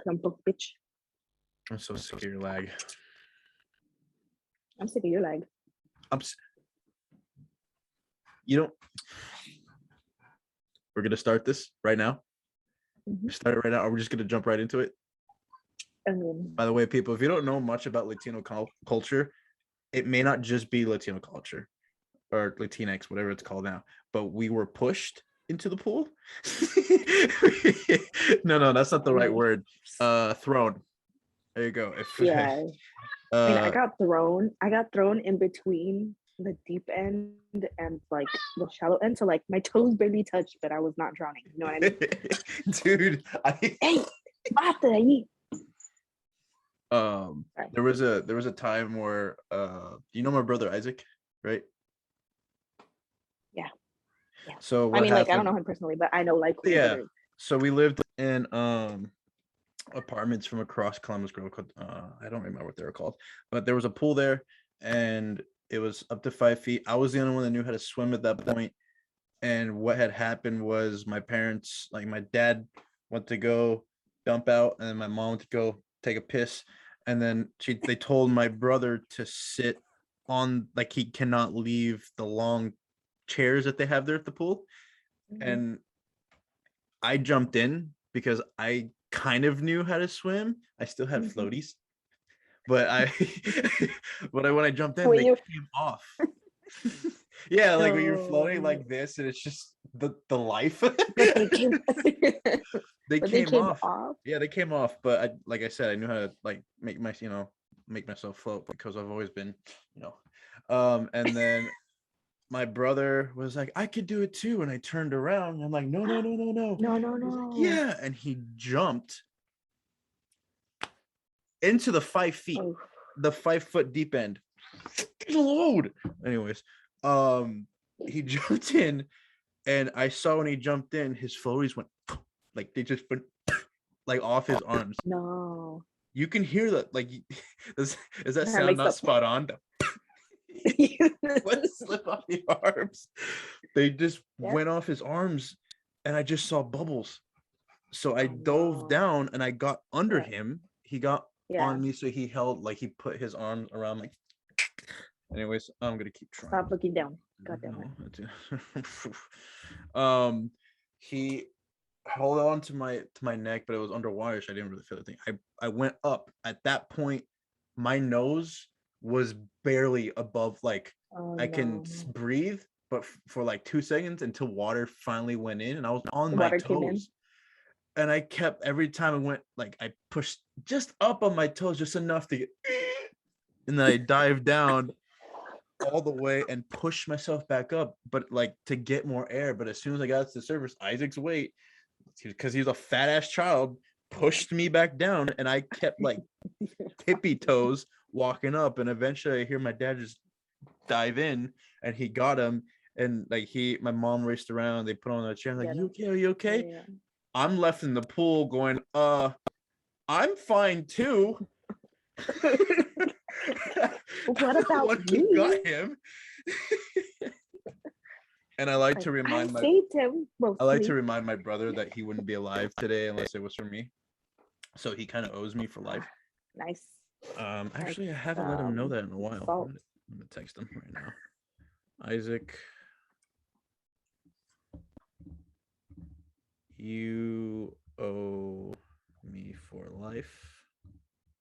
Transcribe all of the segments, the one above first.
Dumb book bitch. I'm so sick of your lag. I'm sick of your lag. You don't. We're gonna start this right now. Start it right now. Or we're just gonna jump right into it. By the way, people, if you don't know much about Latino culture, it may not just be Latino culture or Latinx, whatever it's called now, but we were pushed into the pool. No, that's not the right word. Thrown. There you go. Yeah. I mean, I got thrown in between the deep end and like the shallow end, so like my toes barely touched, but I was not drowning. You know what I mean? Dude, hey, basta ahí. There was a time where you know my brother Isaac, right? Yeah. So I mean, like, I don't know him personally, but I know like who. Yeah. So we lived in apartments from across Columbus Grove called I don't remember what they were called, but there was a pool there and it was up to 5 feet. I was the only one that knew how to swim at that point. And what had happened was my parents, like my dad went to go dump out and then my mom went to go take a piss. And then they told my brother to sit on, like, he cannot leave the long chairs that they have there at the pool. And I jumped in because I kind of knew how to swim. I still had floaties, but when I jumped in, they came off. Yeah, like when you're floating like this, and it's just the life. They came off. Yeah, they came off. But like I said, I knew how to like make myself float because I've always been, and then my brother was like, I could do it too. And I turned around and I'm like, no. No. Yeah. And he jumped into the 5 feet, the 5 foot deep end. Load. Anyways, he jumped in and I saw when he jumped in, his floaties went like they just went like off his arms. No. You can hear that. Like, is that sound not spot on? Let's slip off the arms. They just went off his arms and I just saw bubbles. So I dove down and I got under him. He got on me, so he held, like, he put his arms around, like. Anyways, I'm gonna keep trying. Stop looking down. God damn it. He held on to my neck, but it was underwater, so I didn't really feel the thing. I went up. At that point, my nose was barely above, like, I can breathe, but for like 2 seconds until water finally went in, and I was on my toes. And I kept, every time I went, like, I pushed just up on my toes, just enough to get, and then I dived down all the way and pushed myself back up, but like to get more air. But as soon as I got to the surface, Isaac's weight, because he's a fat ass child, pushed me back down, and I kept like tippy toes walking up. And eventually I hear my dad just dive in and he got him. And like my mom raced around, they put on a chair, I'm like, you okay? Are you okay? Yeah. I'm left in the pool going, I'm fine too. What about what me? Got him. And I like to remind to remind my brother that he wouldn't be alive today unless it was for me. So he kind of owes me for life. Nice. Actually, I haven't let him know that in a while. I'm gonna text him right now. Isaac, you owe me for life.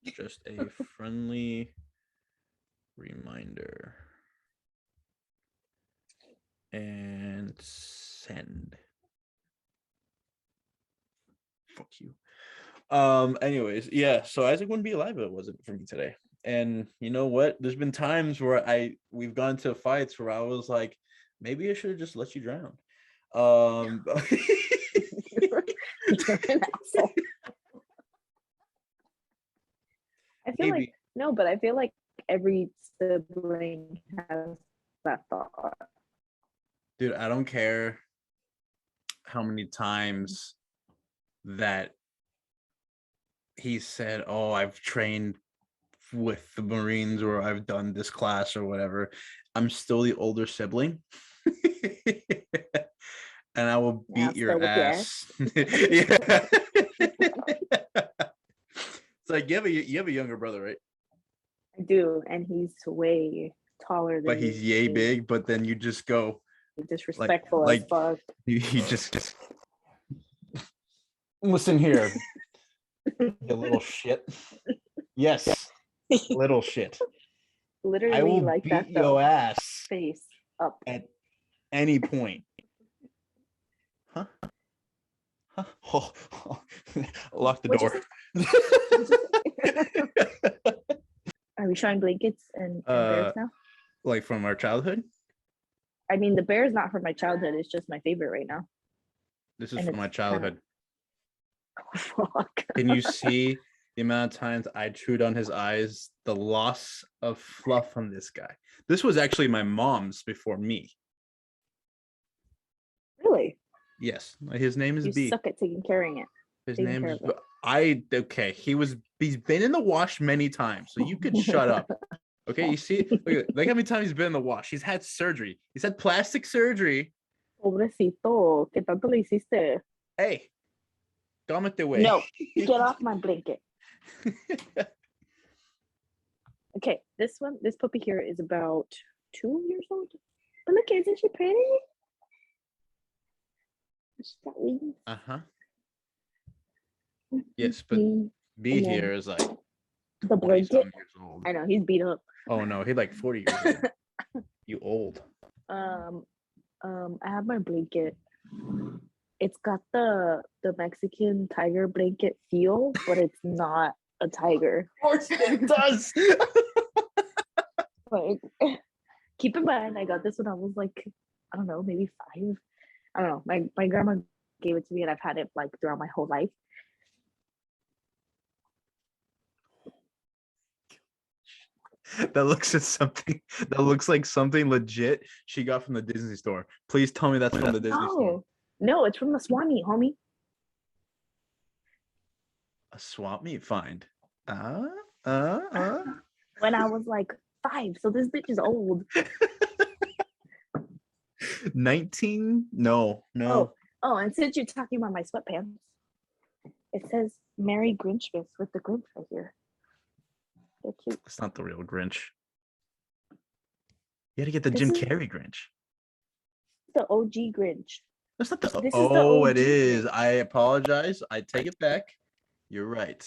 Just a friendly reminder. And send. Fuck you. Anyways, yeah, so Isaac wouldn't be alive if it wasn't for me today. And you know what? There's been times where we've gone to fights where I was like, maybe I should have just let you drown. You're an asshole. I feel like every sibling has that thought. Dude, I don't care how many times that he said, oh, I've trained with the Marines or I've done this class or whatever. I'm still the older sibling. And I will beat your ass. Yeah. It's like you have a younger brother, right? I do, and he's way taller But than he's me. yay big. But then you just go Disrespectful as like fuck. you just listen here, you little shit. Yes, little shit. I Literally will like beat that though. your ass Face up. at any point. Huh? Huh? Oh. Lock the door. Are we showing blankets and bears now? Like from our childhood? I mean, the bear is not from my childhood. It's just my favorite right now. This is from my childhood. Fuck. Can you see the amount of times I chewed on his eyes? The loss of fluff from this guy. This was actually my mom's before me. Really? Yes. His name is You B. suck at taking care of it. His name is okay. He's been in the wash many times, so you could shut up. Okay, you see, look how many times he's been in the wash. He's had surgery. He's had plastic surgery. Pobrecito, ¿qué tanto le hiciste? Hey, cálmate, güey. No, get off my blanket. Okay, this puppy here is about 2 years old. But look, isn't she pretty? She's got wings. Uh-huh. Yes, but B here is like the blanket. Years old. I know, he's beat up. Oh no, he's like 40 years old. You old. I have my blanket. It's got the Mexican tiger blanket feel, but it's not a tiger. Of course it does. Like, keep in mind, I got this when I was like, I don't know, maybe 5. I don't know. My grandma gave it to me, and I've had it like throughout my whole life. That looks like something legit she got from the Disney store. Please tell me that's from the Disney store. No, it's from the swap meet, homie. A swap meet find. When I was like 5, so this bitch is old. 19? No. Oh, and since you're talking about my sweatpants, it says Merry Grinchmas with the Grinch right here. They're cute. It's not the real Grinch. You had to get the Jim Carrey Grinch. The OG Grinch. That's not the. Oh, it is. I apologize. I take it back. You're right.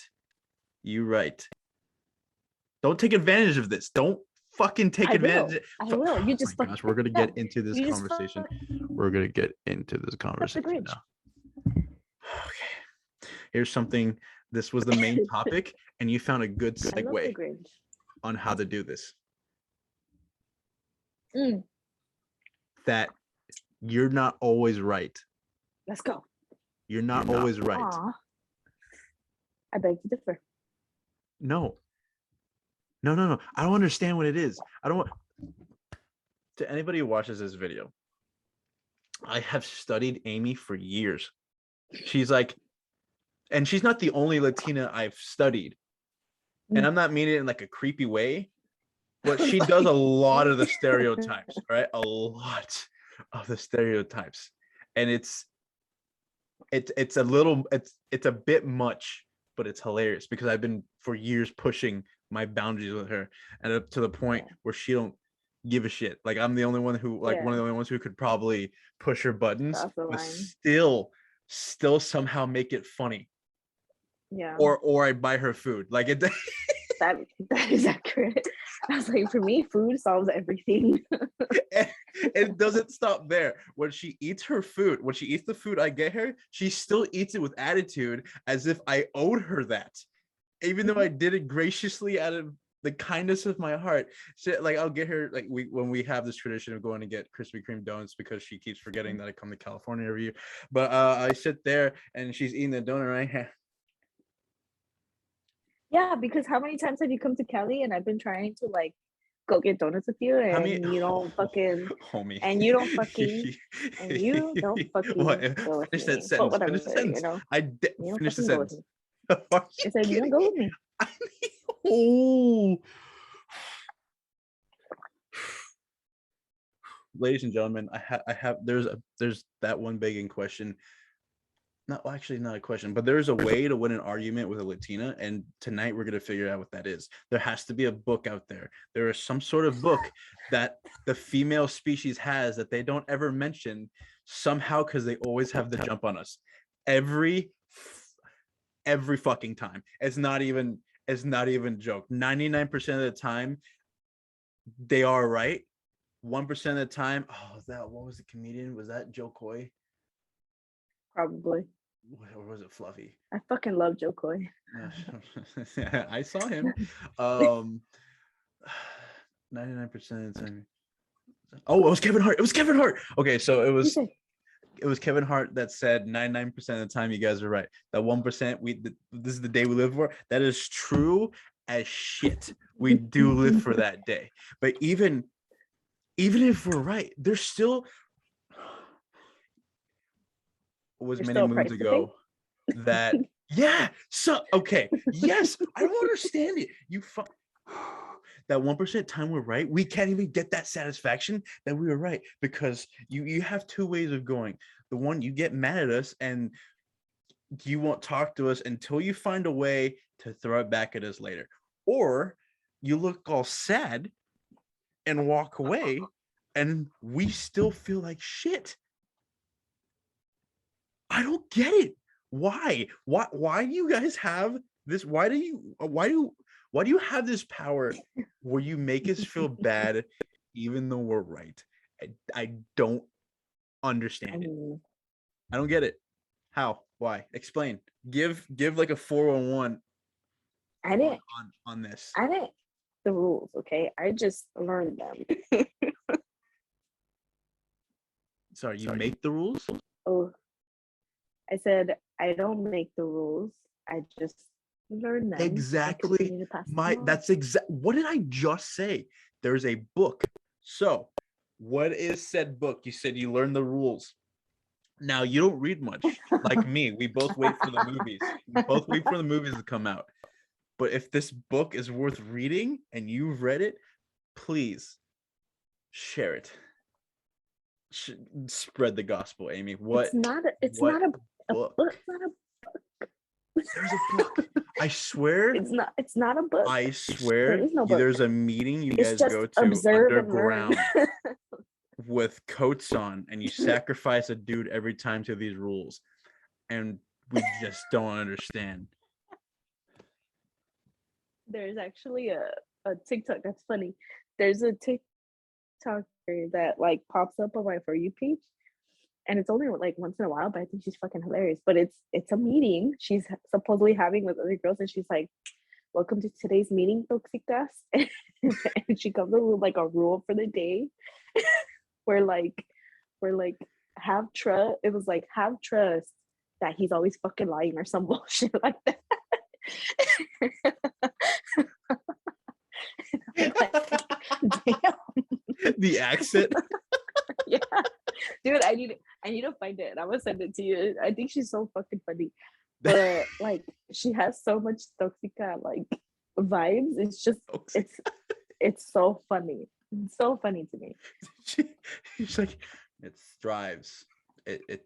Don't take advantage of this. Don't fucking take advantage. I will. You just. Oh my gosh, we're gonna get into this conversation. We're gonna get into this conversation now. Okay. Here's something. This was the main topic, and you found a good segue on how to do this. That you're not always right. Let's go. You're not always right. Aww. I beg to differ. No. I don't understand what it is. I don't want to anybody who watches this video. I have studied Amy for years. She's like, and she's not the only Latina I've studied. And I'm not meaning it in like a creepy way, but she does a lot of the stereotypes, right? A lot of the stereotypes. And it's a bit much, but it's hilarious because I've been for years pushing my boundaries with her, and up to the point where she don't give a shit. Like I'm the only one who one of the only ones who could probably push her buttons, but still somehow make it funny. Yeah. Or I buy her food. Like it. that is accurate. I was like, for me, food solves everything. It doesn't stop there. When she eats the food I get her, she still eats it with attitude, as if I owed her that, even though I did it graciously out of the kindness of my heart. So, like I'll get her, like when we have this tradition of going to get Krispy Kreme donuts, because she keeps forgetting that I come to California every year. But I sit there and she's eating the donut right here. Yeah, because how many times have you come to Cali and I've been trying to like go get donuts with you, and you don't fucking homie, and you don't fucking what? Finish that sentence. Whatever, finish the sentence. You know? Finish the sentence. I said you don't go with me. Oh. Ladies and gentlemen, I have there's that one begging question. not actually not a question, but there's a way to win an argument with a Latina, and tonight we're gonna figure out what that is. There has to be a book out there. There is some sort of book that the female species has that they don't ever mention somehow because they always have the jump on us. Every fucking time. It's not even a joke. 99% of the time, they are right. 1% of the time, what was the comedian? Was that Joe Coy? Probably. Or was it Fluffy? I fucking love Joe Coy. I saw him. 99% of the time. Oh, it was Kevin Hart. It was Kevin Hart. Okay, so it was Kevin Hart that said 99% of the time you guys are right. That 1% this is the day we live for. That is true as shit. We do live for that day. But even if we're right, there's still was many moons ago that so okay, yes, I don't understand it. That 1% time we're right, we can't even get that satisfaction that we were right, because you have two ways of going. The one, you get mad at us and you won't talk to us until you find a way to throw it back at us later, or you look all sad and walk away and we still feel like shit. I don't get it. Why do you guys have this? Why do you have this power where you make us feel bad even though we're right? I don't understand it. I don't get it. How? Why? Explain. Give like a 411 on this. I didn't the rules, okay? I just learned them. Sorry, you make the rules? Oh, I said I don't make the rules. I just learn them. Exactly. What did I just say? There's a book. So, what is said book? You said you learn the rules. Now, you don't read much like me. We both wait for the movies. We both wait for the movies to come out. But if this book is worth reading and you've read it, please share it. Spread the gospel, Amy. It's not a book. It's not a book. There's a book. I swear. It's not a book. I swear. There is no book. There's a meeting you guys go to underground with coats on, and you sacrifice a dude every time to these rules, and we just don't understand. There's actually a TikTok that's funny. There's a TikTok that like pops up on my For You page, and it's only like once in a while, but I think she's fucking hilarious. But it's a meeting she's supposedly having with other girls, and she's like, "Welcome to today's meeting, toxicas." And she comes up with like a rule for the day, where have trust. It was like, have trust that he's always fucking lying or some bullshit like that. Damn. The accent. Yeah, dude, I need to find it and I'm gonna send it to you. I think she's so fucking funny, but like she has so much toxica like vibes. It's just it's so funny. It's so funny to me. She's like, it strives. It's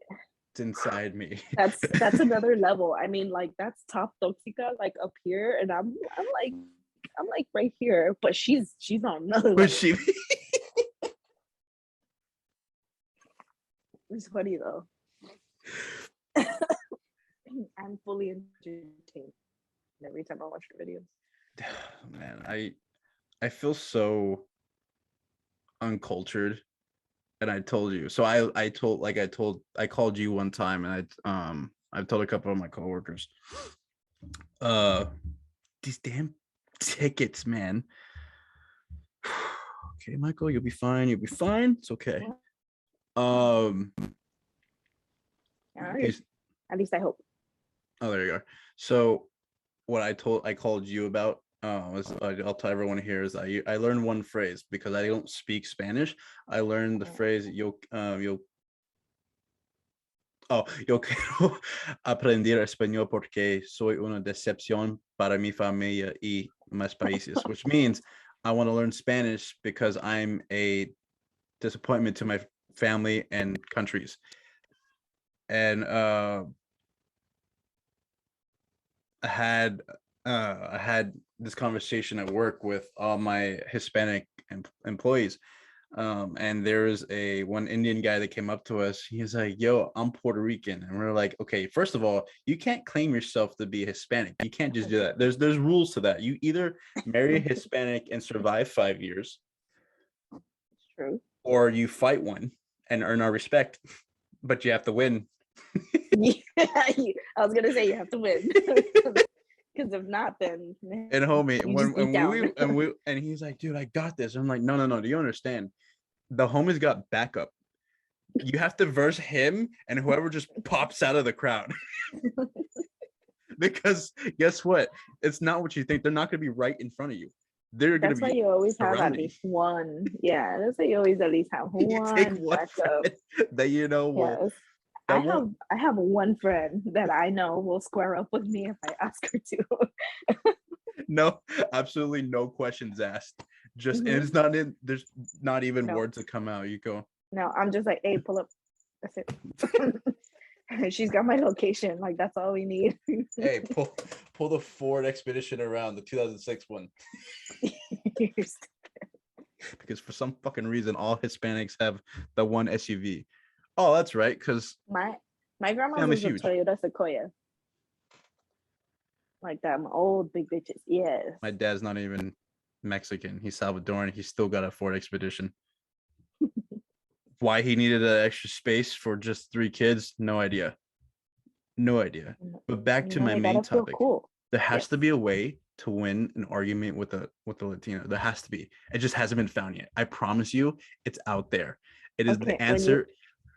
inside me. That's another level. I mean, like that's top toxica, like up here, and I'm like right here, but she's on another level. It's funny though. I'm fully entertained every time I watch her videos. Man, I feel so uncultured, and I told you. So I called you one time, and I've told a couple of my coworkers, these damn tickets, man. Okay, Michael, you'll be fine. It's okay. At least I hope. Oh, there you are. So what I called you about was I'll tell everyone here is I learned one phrase because I don't speak Spanish. I learned the phrase yo quiero aprender español porque soy una decepción para mi familia y más países, which means I want to learn Spanish because I'm a disappointment to my family and countries. And I had this conversation at work with all my Hispanic employees. And there's one Indian guy that came up to us. He's like, "Yo, I'm Puerto Rican," and we're like, "Okay, first of all, you can't claim yourself to be Hispanic. You can't just do that. There's rules to that. You either marry a Hispanic and survive 5 years, It's true. or you fight one and earn our respect, but you have to win." Yeah, I was gonna say you have to win. Because if not, then And homie, you just beat down. and he's like, "Dude, I got this." I'm like, "No. Do you understand? The homie's got backup. You have to verse him and whoever just pops out of the crowd." Because guess what? It's not what you think. They're not going to be right in front of you. They're going to That's why be you always have at surrounding. least one. Yeah, that's why you always at least have You take one one backup. friend that you know will Yes. that won't. I have one friend that I know will square up with me if I ask her to. No, absolutely no questions asked. Just and it's not in. There's not even No. words that come out. You go. No, I'm just like, hey, pull up. That's it. She's got my location. Like that's all we need. Hey, pull the Ford Expedition around, the 2006 one. Because for some fucking reason, all Hispanics have the one SUV. Oh, that's right. Because my grandma's family's was a huge. Toyota Sequoia. Like them old big bitches. Yes. My dad's not even Mexican. He's Salvadoran. He's still got a Ford Expedition. Why he needed an extra space for just 3 kids? No idea. No idea. But back to my main topic. Cool. There has to be a way to win an argument with the Latina. There has to be. It just hasn't been found yet. I promise you, it's out there. It is the answer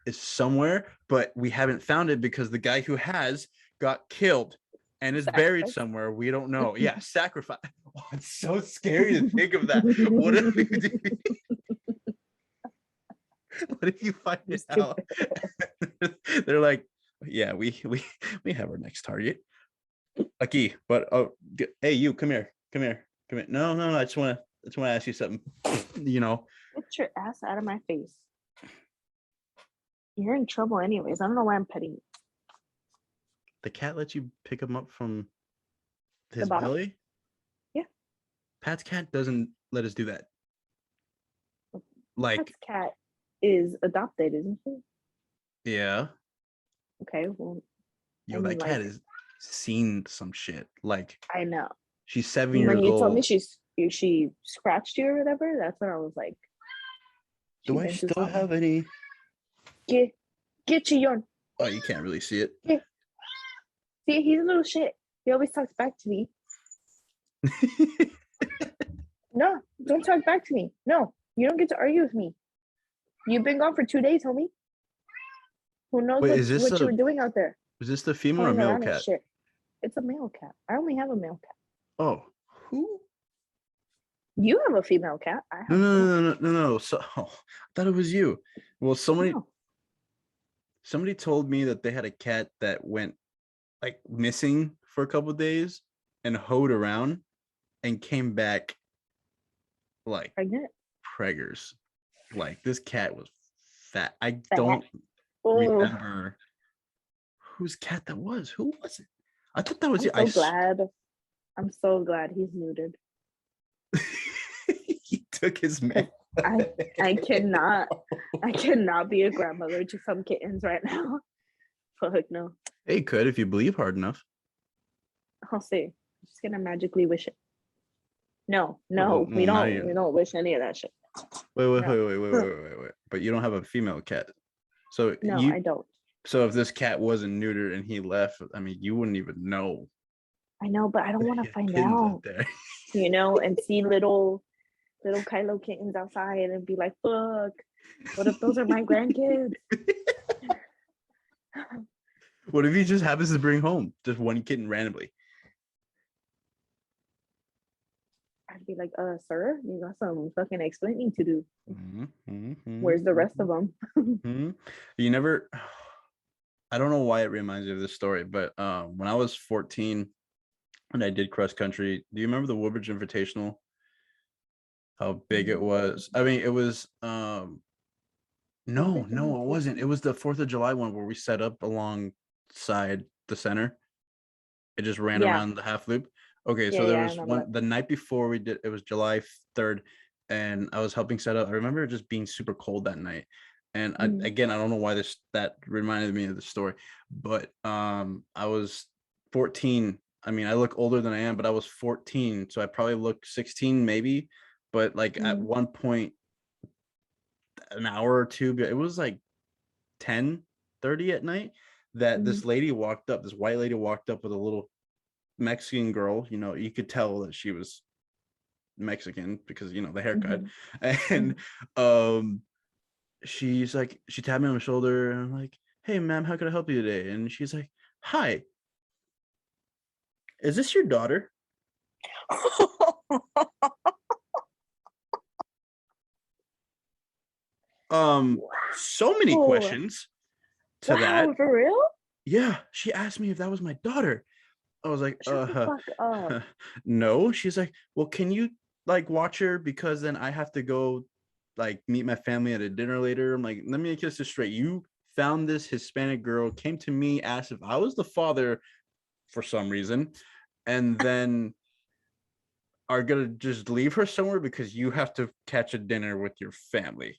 is somewhere, but we haven't found it because the guy who has got killed and is buried somewhere. We don't know. Yeah, sacrifice. Oh, it's so scary to think of that. What if we do? What if you find it out? They're like, yeah, we have our next target. Aquí, but hey, you come here. No. I just want to ask you something. You know, get your ass out of my face. You're in trouble, anyways. I don't know why I'm petting you. The cat lets you pick him up from his belly. Yeah. Pat's cat doesn't let us do that. Like Pat's cat is adopted, isn't she? Yeah. Okay. Well, yo, that cat has seen some shit. Like I know. She's 7 years old. When you told me she scratched you or whatever, that's when I was like, do I still have any? Get chillon. Oh, you can't really see it. Yeah. See, he's a little shit. He always talks back to me. No, don't talk back to me. No, you don't get to argue with me. You've been gone for 2 days, homie. Who knows what you were doing out there? Is this the female or male cat? Shit. It's a male cat. I only have a male cat. Oh, who? You have a female cat. I have no. So I thought it was you. Well, somebody told me that they had a cat that went like missing for a couple of days and hoed around and came back like preggers. Like this cat was fat. I don't remember whose cat that was. Who was it? I thought that was I'm so glad he's neutered. He took his man. I cannot be a grandmother to some kittens right now. Fuck no. Hey, could if you believe hard enough. I'll see. I'm just gonna magically wish it. No, we don't wish any of that shit. Wait. But you don't have a female cat. So no, I don't. So if this cat wasn't neutered and he left, I mean, you wouldn't even know. I know, but I don't want to find out. You know, and see little Kylo kittens outside and be like, fuck, what if those are my grandkids? What if he just happens to bring home just one kitten randomly? I'd be like, sir, you got some fucking explaining to do. Where's the rest of them? You never, I don't know why it reminds me of this story, but when I was 14 and I did cross country, do you remember the Woodbridge Invitational? How big it was? I mean, it was, no, it wasn't. It was the 4th of July one where we set up alongside the center. It just ran Yeah. around the half loop. Okay, Yeah, so there yeah, I was remember one that. the night before we did. It was July 3rd, and I was helping set up. I remember it just being super cold that night, and I Mhm. again I don't know why this that reminded me of the story, but I was 14. I mean, I look older than I am, but I was 14, so I probably look 16 maybe. But like at Mhm. one point, an hour or two, but it was like 10:30 at night that Mhm. this lady walked up. This white lady walked up with a little Mexican girl. You know, you could tell that she was Mexican because the haircut. Mhm. And Mhm. um she's like, she tapped me on the shoulder and I'm like, hey ma'am, how can I help you today? And she's like, hi, is this your daughter? So many Wow. questions to that. Wow, for real? Yeah, she asked me if that was my daughter. I was like, Shut the fuck up. no. She's like, well, can you like watch her because then I have to go like meet my family at a dinner later. I'm like, let me kiss this straight. You found this Hispanic girl, came to me, asked if I was the father for some reason, and then are gonna just leave her somewhere because you have to catch a dinner with your family.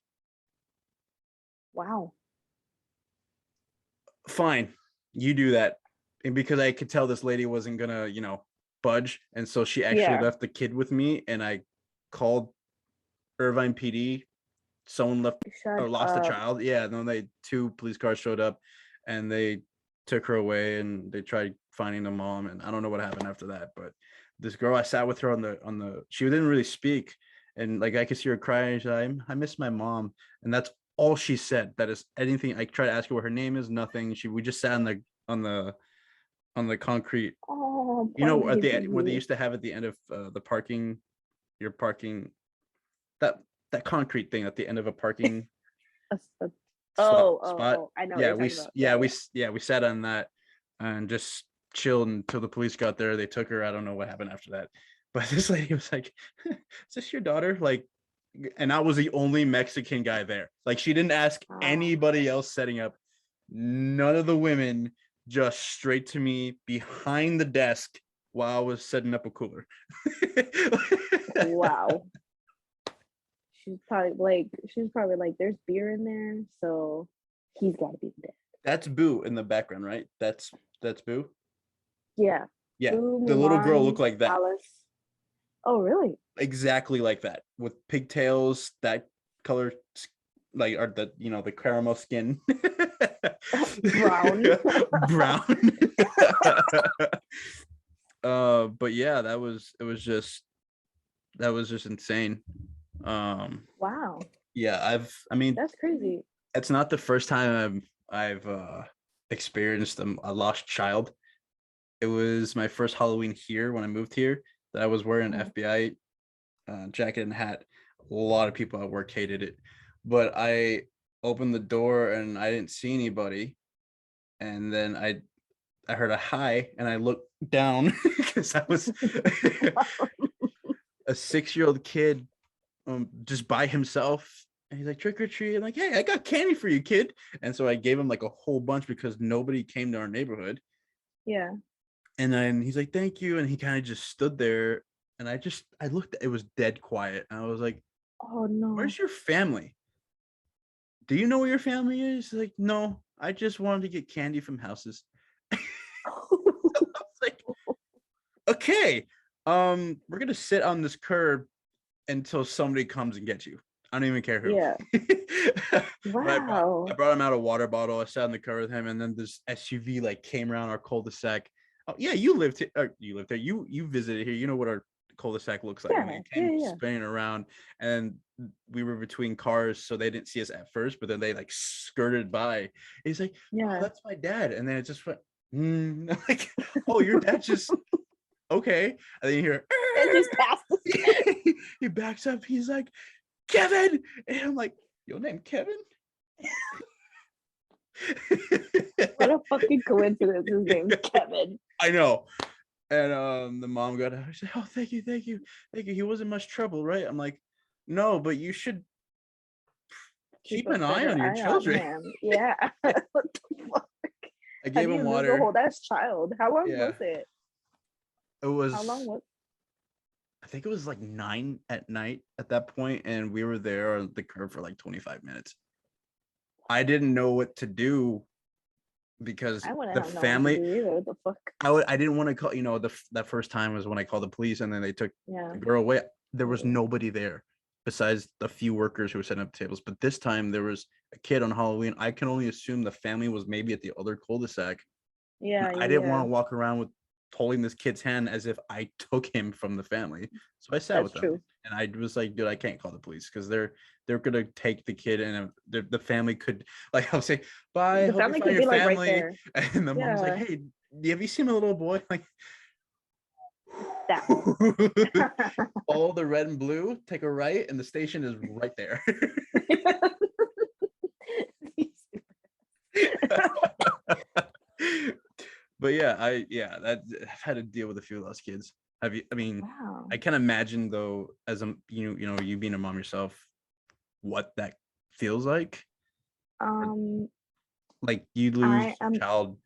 Wow. Fine, you do that. And because I could tell this lady wasn't gonna, budge, and so she actually Yeah. left the kid with me, and I called Irvine PD. Someone left Shut or lost a up. child. Yeah, then they two police cars showed up, and they took her away, and they tried finding the mom, and I don't know what happened after that. But this girl, I sat with her on the. She didn't really speak, and like I could see her crying. She's like, I miss my mom, and that's all she said. That is anything. I tried to ask her what her name is. Nothing. We just sat on the on the concrete. Oh, You poor know, at the where they baby. used to have at the end of the parking, your parking, that that concrete thing at the end of a parking A- spot. oh, I know what Yeah, you're talking about. Yeah, yeah. we sat on that and just chilled until the police got there. They took her. I don't know what happened after that. But this lady was like, is this your daughter? Like, and I was the only Mexican guy there. Like, she didn't ask Wow. anybody else setting up. None of the women, just straight to me behind the desk while I was setting up a cooler. Wow. She's probably like, there's beer in there, so he's gotta be dead. That's Boo in the background, right? That's Boo. Yeah. Yeah, Boo, the little girl Mulan, looked like that. Alice. Oh, really? Exactly like that, with pigtails, that color, like, or the caramel skin. Brown. Brown. But yeah, that was just insane. Wow. Yeah, I mean, That's crazy. it's not the first time I've experienced a lost child. It was my first Halloween here when I moved here that I was wearing an Mhm. FBI jacket and hat. A lot of people at work hated it, but I opened the door and I didn't see anybody. And then I heard a hi, and I looked down because I was a 6-year-old kid, just by himself. And he's like, trick or treat. I'm like, hey, I got candy for you, kid. And so I gave him like a whole bunch because nobody came to our neighborhood. Yeah. And then he's like, thank you. And he kind of just stood there. And I looked, it was dead quiet. And I was like, Oh no. where's your family? Do you know where your family is? He's like, no, I just wanted to get candy from houses. I was like, okay, we're gonna sit on this curb until somebody comes and gets you. I don't even care who. Yeah. But I brought Wow. I brought him out a water bottle. I sat in the car with him, and then this SUV like came around our cul-de-sac. Oh yeah, you lived here. You lived there. You visited here. You know what our cul-de-sac looks like. And Yeah. it Yeah. came Yeah. spinning around, and we were between cars, so they didn't see us at first. But then they like skirted by. He's like, "Oh, Yeah. that's my dad," and then it just went. Like, oh, your dad just okay. And then you hear It just passed the he backs up. He's like, Kevin. And I'm like, your name Kevin? What a fucking coincidence. His name's Kevin. I know. And the mom got out. She said, oh, thank you, thank you, thank you. He wasn't much trouble, right? I'm like, no, but you should Keep keep a an eye on better your eye on children. him. Yeah. What the fuck? I How gave do him you lose a water. whole ass child? How long Yeah. was it? It was. How long was? I think it was like 9 at night at that point, and we were there on the curb for like 25 minutes. I didn't know what to do because I wouldn't the have known what to family. do either. What the fuck? I didn't want to call. That first time was when I called the police, and then they took Yeah. the girl away. There was nobody there besides the few workers who were setting up tables. But this time there was a kid on Halloween. I can only assume the family was maybe at the other cul-de-sac. Yeah. I didn't want to walk around with holding this kid's hand as if I took him from the family. So I sat That's with them, true. and I was like, dude, I can't call the police because they're gonna take the kid, and the family could, like, I'll say, bye, The hope you family find could your be like right family. there. And the mom's like, Yeah. hey, have you seen my little boy? Like, That. all the red and blue, take a right, and the station is right there. But yeah, I've had to deal with a few of those kids. Have you? I mean, Wow. I can imagine though, as you being a mom yourself, what that feels like. Like you lose I your am. child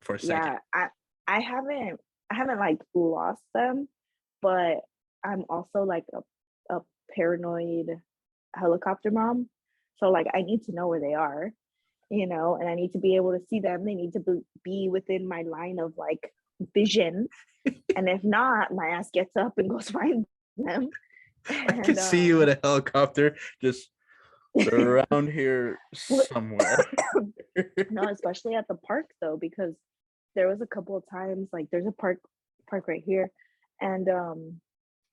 for a second. Yeah. I haven't like lost them, but I'm also like a paranoid helicopter mom. So like I need to know where they are, and I need to be able to see them. They need to be within my line of like vision. And if not, my ass gets up and goes find them. I can see you in a helicopter just around here somewhere. No, especially at the park though, because there was a couple of times like there's a park right here, and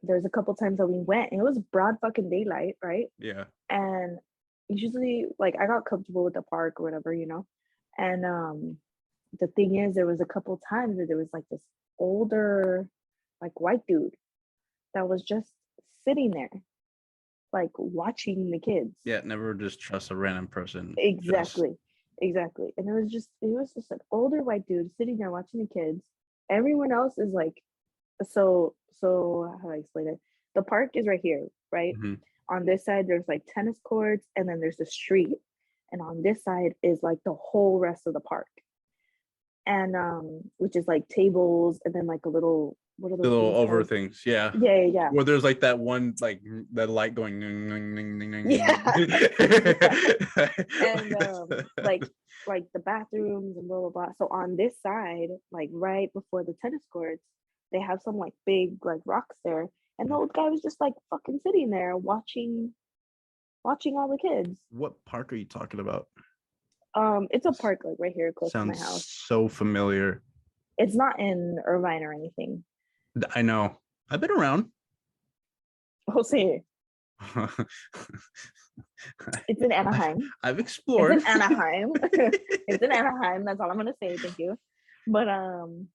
there's a couple of times that we went and it was broad fucking daylight, right? Yeah. And usually like I got comfortable with the park or whatever, and the thing is there was a couple of times that there was like this older like white dude that was just sitting there like watching the kids. Yeah, never just trust a random person. Exactly. And it was just an older white dude sitting there watching the kids. Everyone else is like, so how do I explain it? The park is right here, right? Mm-hmm. On this side there's like tennis courts, and then there's the street, and on this side is like the whole rest of the park, and which is like tables, and then like a little, what are The those little things over called? things, yeah. Yeah. Where there's like that one, like that light going. Yeah. And like the bathrooms and blah blah blah. So on this side, like right before the tennis courts, they have some like big like rocks there, and the old guy was just like fucking sitting there watching all the kids. What park are you talking about? It's a park like right here close to my Sounds house. so familiar. It's not in Irvine or anything. I know. I've been around. We'll see. It's in Anaheim. I've explored. It's in Anaheim. It's in Anaheim. That's all I'm gonna say. Thank you. But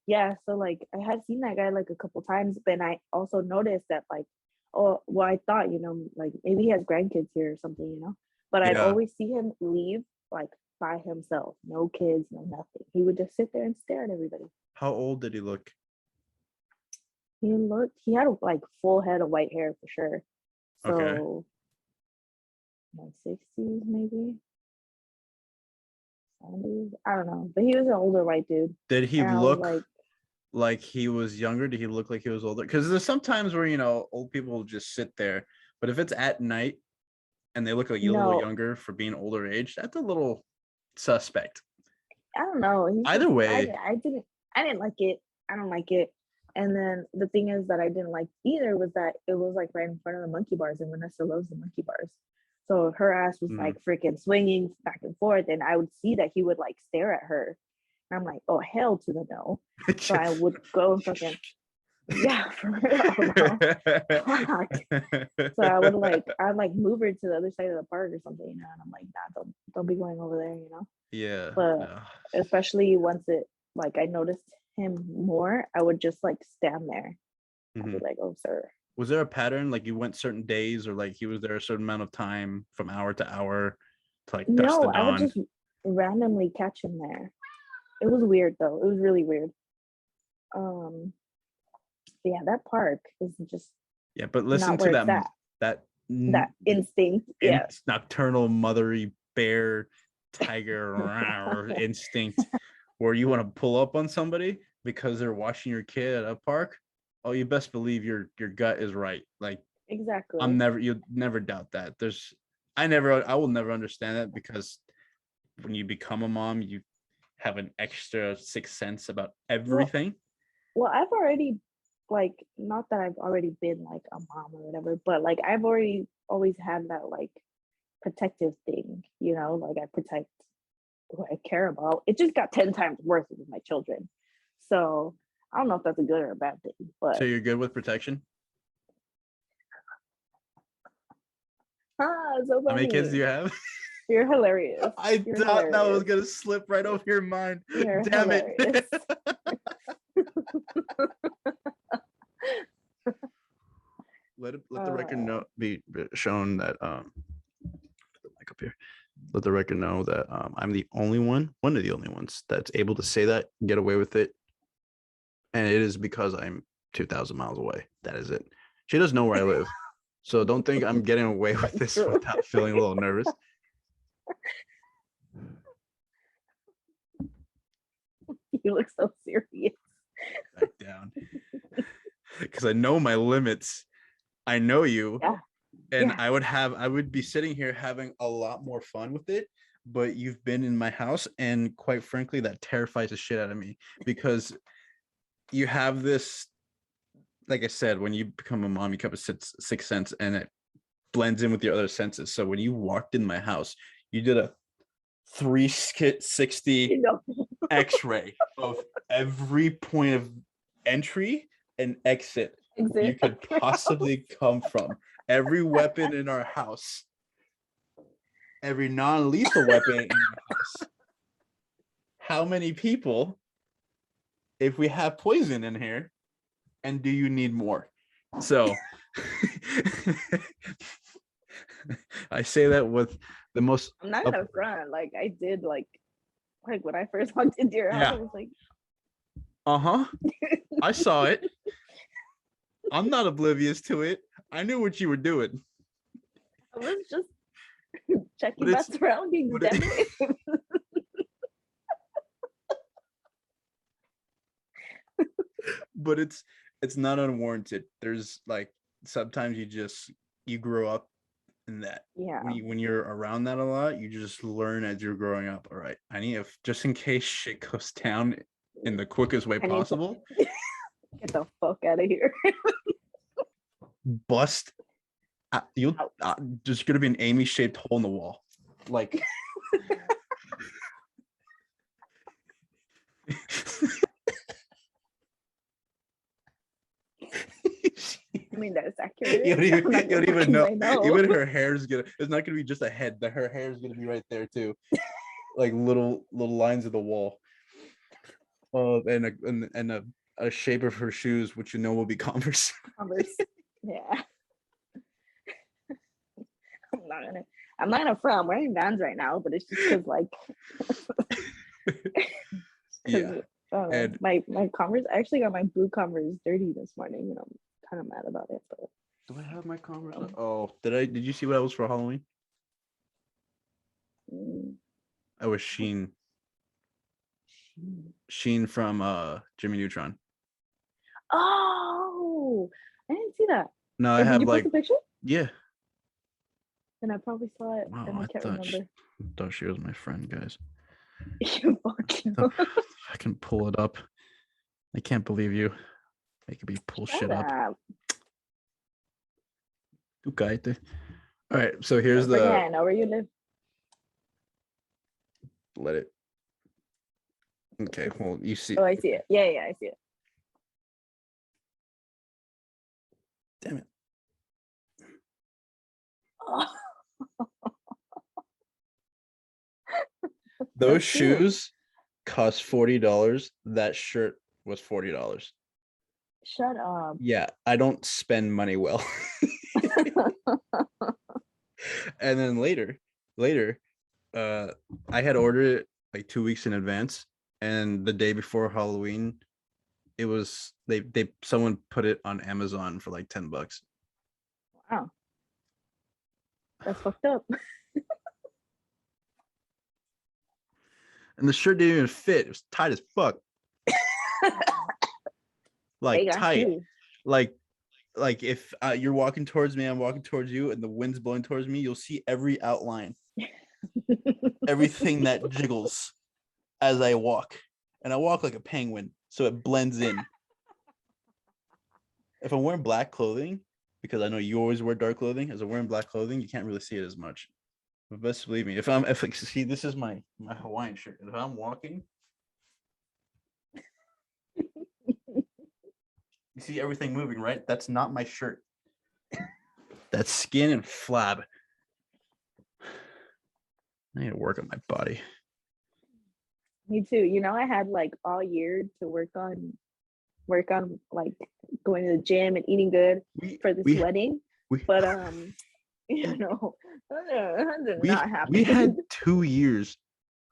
yeah. So like, I had seen that guy like a couple times, but I also noticed that like, oh, well, I thought like maybe he has grandkids here or something. But I'd Yeah. always see him leave like by himself, no kids, no nothing. He would just sit there and stare at everybody. How old did he look? He had like full head of white hair for sure. So Okay. like 60s maybe. 70s. I don't know. But he was an older white dude. Did he And I was look like he was younger? Did he look like he was older? Because there's sometimes where old people just sit there, but if it's at night and they look like a little no, younger for being older age, that's a little suspect. I don't know. Either way, I didn't like it. I don't like it. And then the thing is that I didn't like either was that it was like right in front of the monkey bars, and Vanessa loves the monkey bars. So her ass was like freaking swinging back and forth, and I would see that he would like stare at her. And I'm like, oh, hell to the no. So I would go and fucking, yeah, for real. No. Fuck. So I'd like move her to the other side of the park or something, and I'm like, nah, don't be going over there, Yeah. But especially once it like I noticed him more, I would just like stand there. I'd be like, oh, sir. Was there a pattern, like you went certain days, or like he was there a certain amount of time from hour to hour to like dusk to No, I would dawn? just randomly catch him there. It was weird though. It was really weird. But yeah, that park is just but listen not to where it's at. that instinct. Yeah. nocturnal mothery bear tiger instinct where you want to pull up on somebody. because they're watching your kid at a park, oh, you best believe your gut is right. Like Exactly. you'll never doubt that. I will never understand that, because when you become a mom, you have an extra sixth sense about everything. Well, I've already, like, not that I've already been like a mom or whatever, but like I've already always had that like protective thing, like I protect who I care about. It just got 10 times worse with my children. So I don't know if that's a good or a bad thing, but So you're good with protection? so How many kids do funny. you have? You're hilarious. I thought that was gonna slip right over your mind. You're Damn hilarious. it. Let the record know be shown that like up here. Let the record know that I'm the only one of the only ones that's able to say that, get away with it. And it is because I'm 2,000 miles away. That is it. She doesn't know where I live. So don't think I'm getting away with this True. without feeling a little nervous. You look so serious. Back down. Because I know my limits. I know you. Yeah. And Yeah. I would be sitting here having a lot more fun with it, but you've been in my house, and quite frankly, that terrifies the shit out of me, because you have this, like I said, when you become a mom, you have a sixth sense, and it blends in with your other senses. So when you walked in my house, you did a 360 x-ray of every point of entry and exit you could possibly come from. Every weapon in our house, every non-lethal weapon in our house. How many people, if we have poison in here, and do you need more? So I say that with the most. I'm not gonna front. Like I did, like when I first walked into your house, I was like, I saw it. I'm not oblivious to it. I knew what you were doing. I was just checking my surroundings. Damn it. But it's not unwarranted. There's like sometimes you grow up in that. Yeah. When you're around that a lot, you just learn as you're growing up. All right, I need just in case shit goes down in the quickest way possible. Get the fuck out of here. Bust. There's gonna be an Amy shaped hole in the wall, like. I mean, that's accurate. You don't even know. Even her hair's gonna. It's not gonna be just a head. Her hair's gonna be right there too, like little lines of the wall. And a shape of her shoes, which will be Converse. Converse. Yeah. I'm not gonna front. I'm wearing Vans right now, but it's just because like. Yeah. And my Converse. I actually got my blue Converse dirty this morning, and I'm kind of mad about it. But do I have my Converse? Oh, did you see what I was for Halloween? I was Sheen. Sheen from Jimmy Neutron. Oh, I didn't see that. No, I have did you post a picture? Yeah. And I probably saw it, and I can't remember. I thought she was my friend, guys. You fucking. I can pull it up. I can't believe you. Making me pull shit up. Okay. All right, so here's the. I know where you live. Let it. Okay, well, you see. Oh, I see it. Yeah, I see it. Damn it. Oh. Those shoes cost $40. That shirt was $40. Shut up. Yeah, I don't spend money well. And then later, I had ordered it like 2 weeks in advance, and the day before Halloween, it was someone put it on Amazon for like $10. Wow, that's fucked up. And the shirt didn't even fit. It was tight as fuck. They like got tight, you. like if you're walking towards me, I'm walking towards you, and the wind's blowing towards me, you'll see every outline, everything that jiggles as I walk, and I walk like a penguin, so it blends in. If I'm wearing black clothing, because I know you always wear dark clothing, as I'm wearing black clothing, you can't really see it as much. But best believe me, if like, see, this is my Hawaiian shirt. If I'm walking, you see everything moving, right? That's not my shirt. That's skin and flab. I need to work on my body. Me too. You know, I had like all year to work on like going to the gym and eating good for this wedding. we But you know, that did not we had happen. 2 years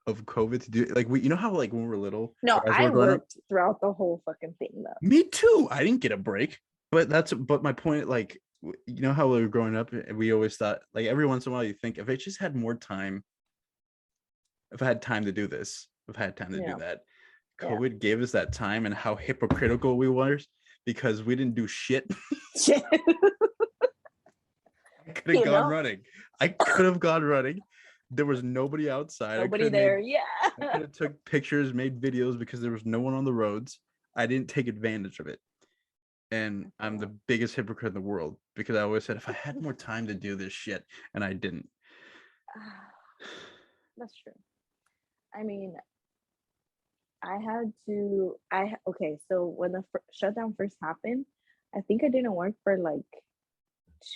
of COVID to do, like, we, you know how like when we were little, No, or as we I were growing up. worked throughout the whole fucking thing though. Me too. I didn't get a break, but my point, like, you know how we were growing up, we always thought, like, every once in a while you think, if I just had more time, if I had time to do this, if I had time to do Yeah. that. Yeah. COVID gave us that time, and how hypocritical we were because we didn't do shit. I could have gone running. I could have gone running. There was nobody outside. Nobody there. Yeah. I could have took pictures, made videos, because there was no one on the roads. I didn't take advantage of it. And I'm the biggest hypocrite in the world, because I always said, if I had more time to do this shit, and I didn't. That's true. I mean, okay, so when the shutdown first happened, I think I didn't work for like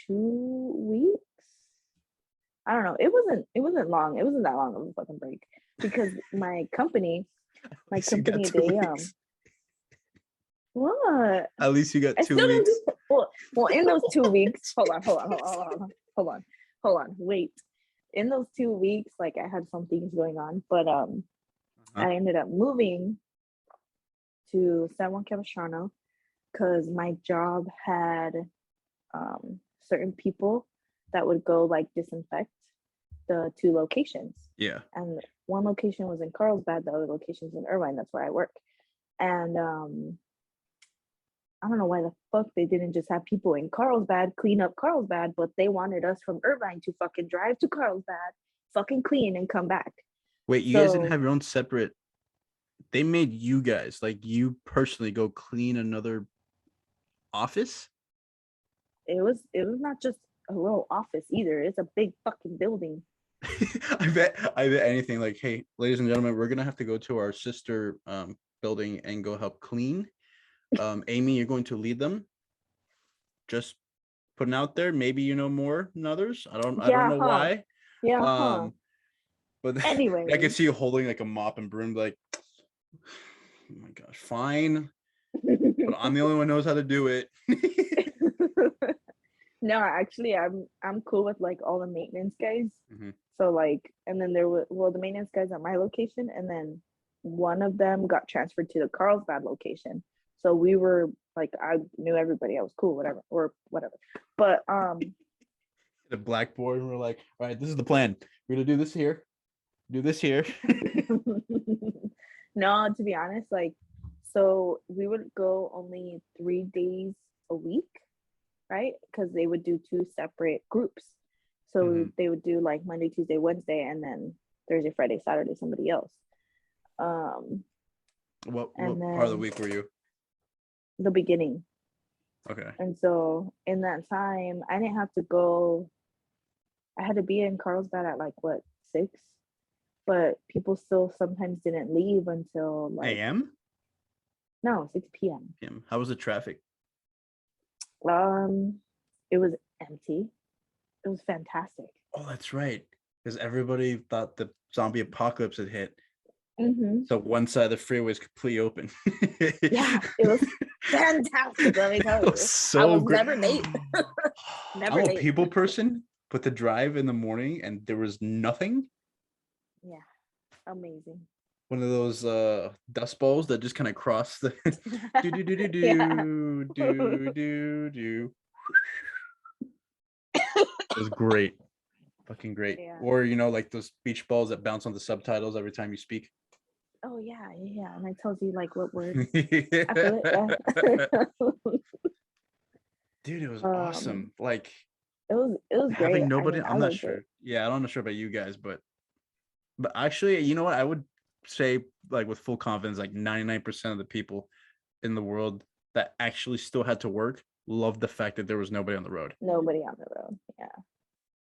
2 weeks. I don't know. It wasn't long. It wasn't that long of a fucking break, because my company, they what? At least you got I 2 still don't weeks. do well in those 2 weeks. Hold on. Wait. In those 2 weeks, like I had some things going on, but I ended up moving to San Juan Capistrano because my job had certain people that would go like disinfect the 2 locations. Yeah. And one location was in Carlsbad, the other location is in Irvine. That's where I work. And I don't know why the fuck they didn't just have people in Carlsbad clean up Carlsbad, but they wanted us from Irvine to fucking drive to Carlsbad, fucking clean and come back. Wait, you guys didn't have your own separate? They made you guys, like, you personally go clean another office? It was not just a little office either. It's a big fucking building. I bet anything, like, hey, ladies and gentlemen, we're gonna have to go to our sister building and go help clean. Amy, you're going to lead them. Just putting out there, maybe you know more than others. I don't know why. Yeah. But anyway, I can see you holding like a mop and broom, like, oh my gosh, fine. But I'm the only one who knows how to do it. No, actually, I'm cool with like all the maintenance guys. Mm-hmm. So like, and then there were the maintenance guys at my location, and then one of them got transferred to the Carlsbad location. So we were like, I knew everybody. I was cool, whatever. But the blackboard, and we're like, all right, this is the plan. We're gonna do this here. No, to be honest, like, so we would go only 3 days a week, right? Because they would do 2 separate groups. So they would do like Monday, Tuesday, Wednesday, and then Thursday, Friday, Saturday, somebody else. What part of the week were you? The beginning. Okay. And so in that time, I didn't have to go. I had to be in Carlsbad at like 6, but people still sometimes didn't leave until like AM. No, 6 p.m. How was the traffic? It was empty. It was fantastic. Oh, that's right. Because everybody thought the zombie apocalypse had hit. Mm-hmm. So one side of the freeway is completely open. Yeah, it was fantastic. Let me tell you. So I was great. never late. I'm a people person, but to drive in the morning and there was nothing. Yeah, amazing. One of those dust bowls that just kind of cross the do. It was great. Fucking great. Yeah. Or, like those beach balls that bounce on the subtitles every time you speak. Oh yeah. And I told you like what words. I feel it. Yeah. Dude, it was um, awesome. Like it was great. having I nobody. mean, I I'm not loved it. sure. Yeah, I'm not sure about you guys, but actually, you know what? I would say like with full confidence, like 99% of the people in the world that actually still had to work loved the fact that there was nobody on the road. Nobody on the road. Yeah,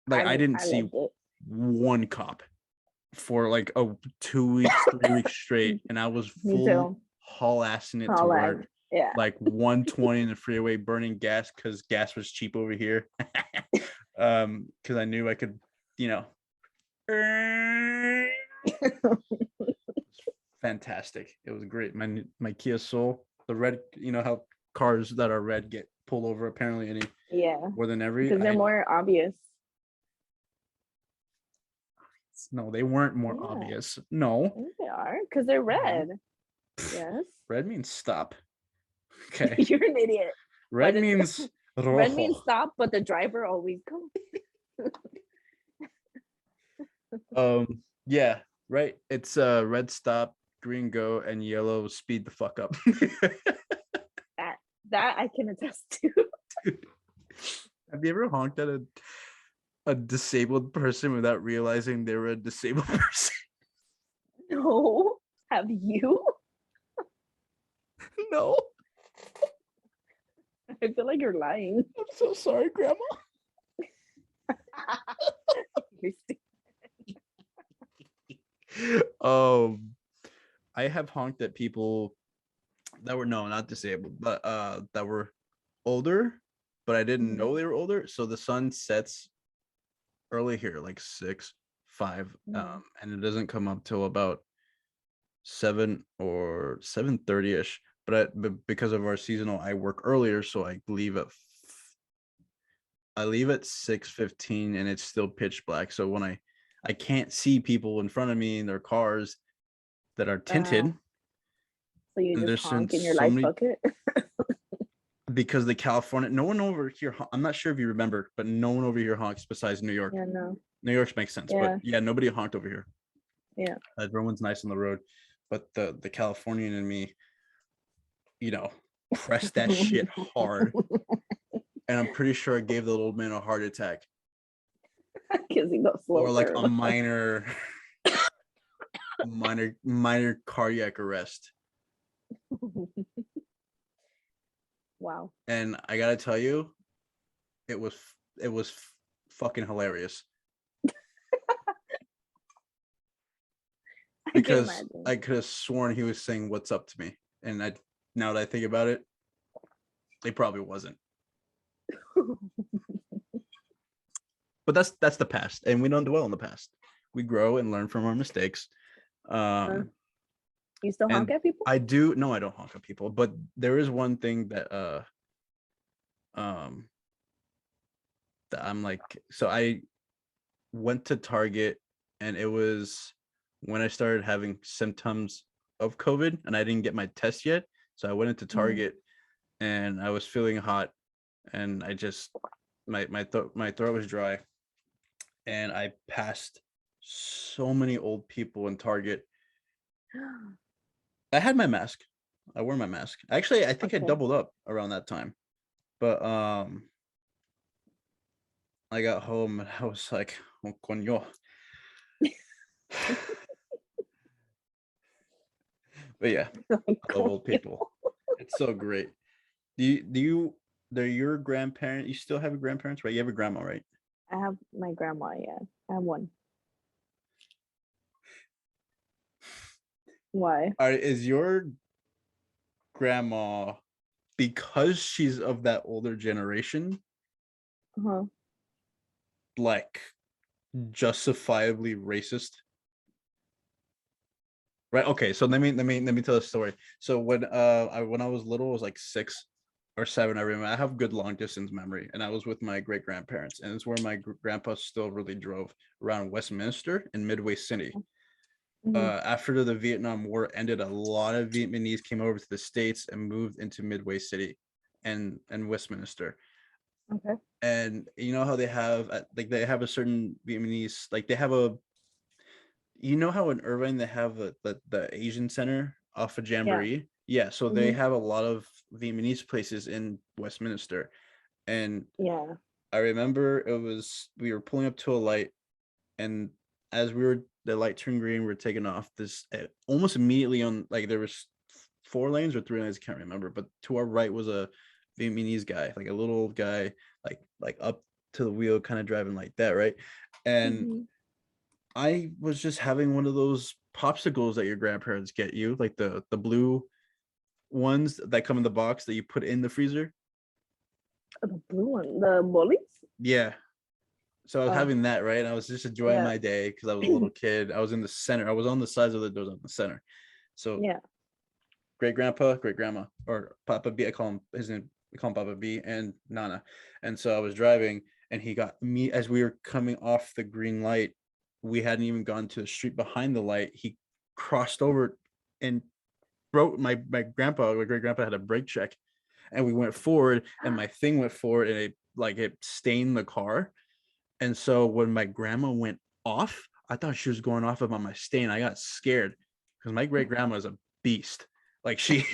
Like I didn't I see loved it. one cop for like 2 weeks, 3 weeks straight, and I was Me full too. haul assing it to All like work, yeah. like 120 in the freeway, burning gas because gas was cheap over here. Because I knew I could, you know, fantastic. It was great. My Kia Soul, the red, you know how cars that are red get pulled over apparently any Yeah, more than every. because they're I more obvious. No, they weren't more Yeah, obvious. No, I think they are because they're no. red. Yes. Red means stop. Okay. You're an idiot. Red But it's means red means rojo. stop, but the driver always goes. Yeah, right. It's red stop, green go, and yellow speed the fuck up. That that I can attest to. Have you ever honked at a disabled person without realizing they were a disabled person? No, have you? No. I feel like you're lying. I'm so sorry, Grandma. You're Um, I have honked at people that were no, not disabled, but that were older, but I didn't know they were older. So the sun sets early here, like 6, 5, and it doesn't come up till about 7 or 7:30 ish. But because of our seasonal, I work earlier, so I leave at 6:15, and it's still pitch black. So when I can't see people in front of me in their cars that are tinted, so you and just there's honk in your so light many bucket. because the California, no one over here. I'm not sure if you remember, but no one over here honks besides New York. Yeah, no. New York's makes sense, but Yeah, yeah, nobody honked over here. yeah. Everyone's nice on the road, but the Californian in me, you know, pressed that shit hard, and I'm pretty sure I gave the old man a heart attack Because he got or slower. like a minor cardiac arrest. Wow. And I gotta tell you, it was it was fucking hilarious I can because imagine. I could have sworn he was saying "What's up" to me, and now that I think about it, he probably wasn't. But that's the past, and we don't dwell on the past. We grow and learn from our mistakes. Uh, you still honk And at people? I do no, I don't honk at people, but there is one thing um that I'm like, so I went to Target, and it was when I started having symptoms of COVID, and I didn't get my test yet. So I went into Target, and I was feeling hot, and I just my throat was dry, and I passed so many old people in Target. I had my mask. I wore my mask. Actually, I think I Okay. doubled up around that time. But I got home and I was like, oh, coño. But yeah, I love old people. It's so great. They're your grandparent. You still have a grandparents, right? You have a grandma, right? I have my grandma, yeah. I have one. Why? Is your grandma, because she's of that older generation, Uh-huh. like justifiably racist? Right. Okay. So let me tell a story. So when I was little, I was like 6 or 7. I remember I have good long distance memory, and I was with my great grandparents, and it's where my grandpa still really drove around Westminster and Midway City. Hmm. After the Vietnam War ended, a lot of Vietnamese came over to the States and moved into Midway City and Westminster. Okay. And you know how they have like they have a certain Vietnamese, like they have you know how in Irvine they have the Asian Center off of Yeah. Jamboree? Yeah, so they Hmm. have a lot of Vietnamese places in Westminster. And Yeah. I remember we were pulling up to a light, and as the light turned green, we are taking off. This almost immediately on, like, there was 4 lanes or 3 lanes, I can't remember, but to our right was a Vietnamese guy, like a little old guy, like up to the wheel, kind of driving like that, right? And Hmm. I was just having one of those popsicles that your grandparents get you, like the blue ones that come in the box that you put in the freezer. The blue one, the bullies. Yeah. So I was Oh, having that, right? And I was just enjoying yeah. my day because I was a little kid. I was in the center. I was on the sides of the doors in the center. So Yeah. great grandpa, great grandma, or Papa B. I call him his name. We call him Papa B and Nana. And so I was driving, and he got me as we were coming off the green light. We hadn't even gone to the street behind the light. He crossed over and broke my grandpa. My great grandpa had a brake check, and we went forward, and my thing went forward, and it stained the car. And so when my grandma went off, I thought she was going off about my stain. I got scared because my great grandma is a beast. Like she,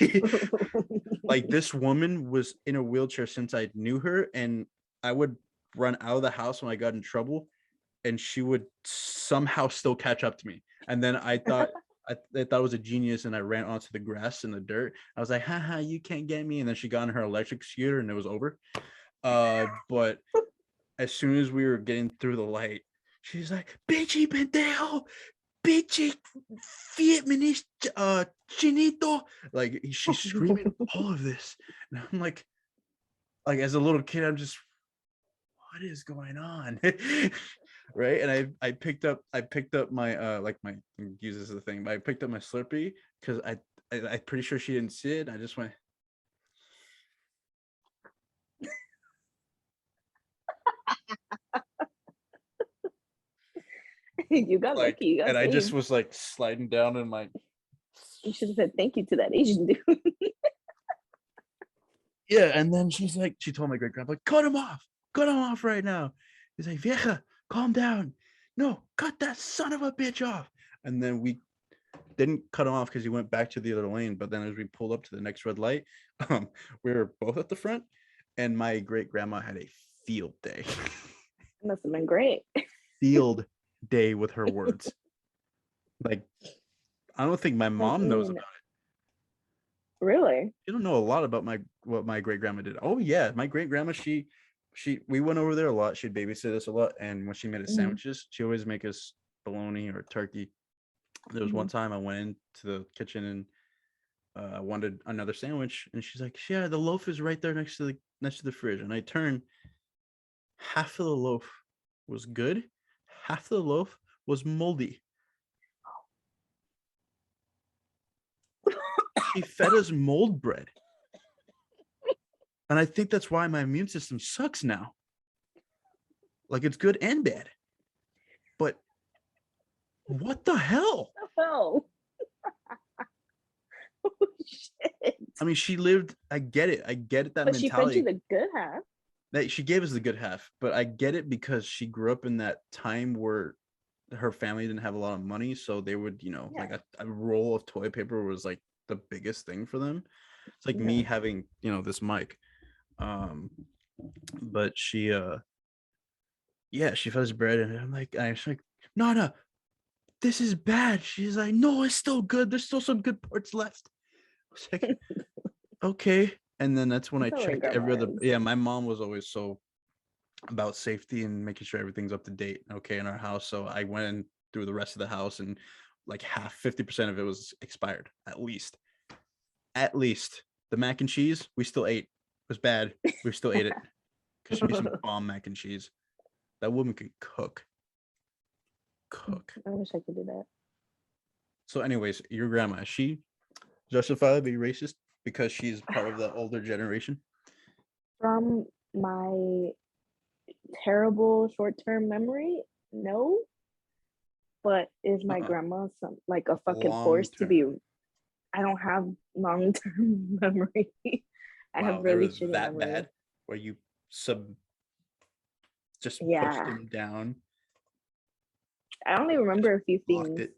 like this woman was in a wheelchair since I knew her, and I would run out of the house when I got in trouble, and she would somehow still catch up to me. And then I thought it was a genius, and I ran onto the grass and the dirt. I was like, haha, you can't get me. And then she got on her electric scooter, and it was over. But as soon as we were getting through the light, she's like, "Bitchy pendejo, bitchy Vietnamese chinito." Like she's screaming all of this, and I'm like as a little kid, I'm just, what is going on? Right? And I picked up my like my use this as a thing, but I picked up my Slurpee because I'm pretty sure she didn't see it. I just went You got like, lucky. You got and I just saved. was like sliding down in my, You should have said thank you to that Asian dude. yeah. And then she told my great grandpa, cut him off right now. He's like, vieja, calm down. No, cut that son of a bitch off. And then we didn't cut him off because he went back to the other lane. But then as we pulled up to the next red light, um, we were both at the front, and my great grandma had a field day. Must have been great. Field day with her words. Like, I don't think my I mom knows mean, about it. really? You don't know a lot about what my great grandma did. Oh yeah, my great grandma, she we went over there a lot. She'd babysit us a lot, and when she made us Hmm. sandwiches, she always make us bologna or turkey. There was one Hmm. time I went into the kitchen and wanted another sandwich, and she's like, "Yeah, the loaf is right there next to the fridge." And I turned, half of the loaf was good, half of the loaf was moldy. She fed us mold bread, and I think that's why my immune system sucks now. Like, it's good and bad. But what the hell? Oh, shit. I mean, she lived. I get it. I get it. That But she fed you mentality the good half. that she gave us the good half, but I get it because she grew up in that time where her family didn't have a lot of money, so they would, Yeah. like a roll of toilet paper was like the biggest thing for them. It's like me Yeah. having, this mic. Um, but yeah, she fed us bread, and I'm like, no, no, this is bad. She's like, no, it's still good. There's still some good parts left. I was like, okay. And then that's when I That's how my checked grandma every other. is. Yeah, my mom was always so about safety and making sure everything's up to date, okay, in our house. So I went in through the rest of the house, and like 50% of it was expired, at least. At least the mac and cheese we still ate. It was bad. We still ate it because she made some bomb mac and cheese. That woman can cook. I wish I could do that. So, anyways, your grandma, is she justified to be racist because she's part of the older generation? From my terrible short-term memory, no. But is my Uh-uh. grandma some like a fucking Long force to be? term. I don't have long-term memory. I have Wow, it really was shitty that memory. bad where you sub just pushed Yeah. him down. I only remember a few Locked things. it.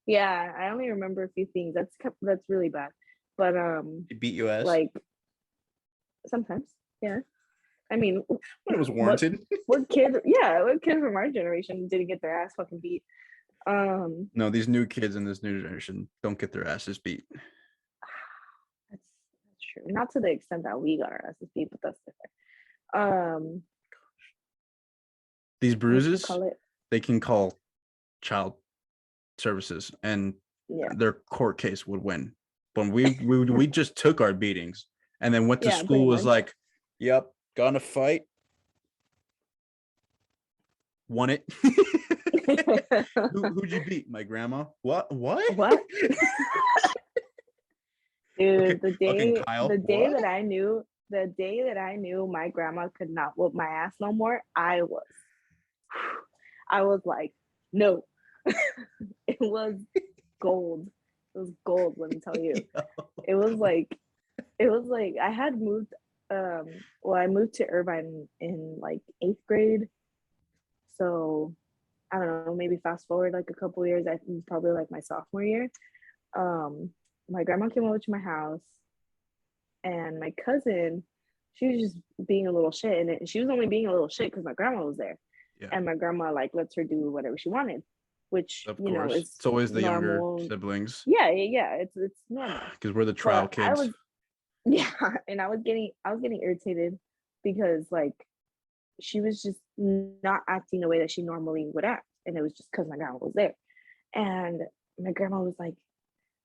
Yeah, I only remember a few things. That's really bad. But He beat your ass like sometimes, yeah. I mean, when it was what warranted. what kid? Yeah, what kid from our generation didn't get their ass fucking beat? No, these new kids in this new generation don't get their asses beat. That's true. Not to the extent that we got our asses beat, but that's different. These What you bruises, call it? they can call child services, and Yeah, their court case would win. But we just took our beatings and then went to yeah, school. pretty Was much. like, yep, gonna fight. Won it. Who'd you beat? My grandma. What? What? Dude, Fucking Kyle. the day What? that I knew, my grandma could not whoop my ass no more, I was like, no. It was gold. It was gold, let me tell you. It was like I had moved I moved to Irvine in like 8th grade. So I don't know, maybe fast forward like a couple years, I think probably like my sophomore year. Um my grandma came over to my house, and my cousin, she was just being a little shit, and she was only being a little shit because my grandma was there. Yeah, And my grandma like lets her do whatever she wanted, which of course. is It's always the younger normal. siblings Yeah, it's normal. because we're the trial But I kids. was yeah, and I was getting irritated because like she was just not acting the way that she normally would act, and it was just because my grandma was there. And my grandma was like,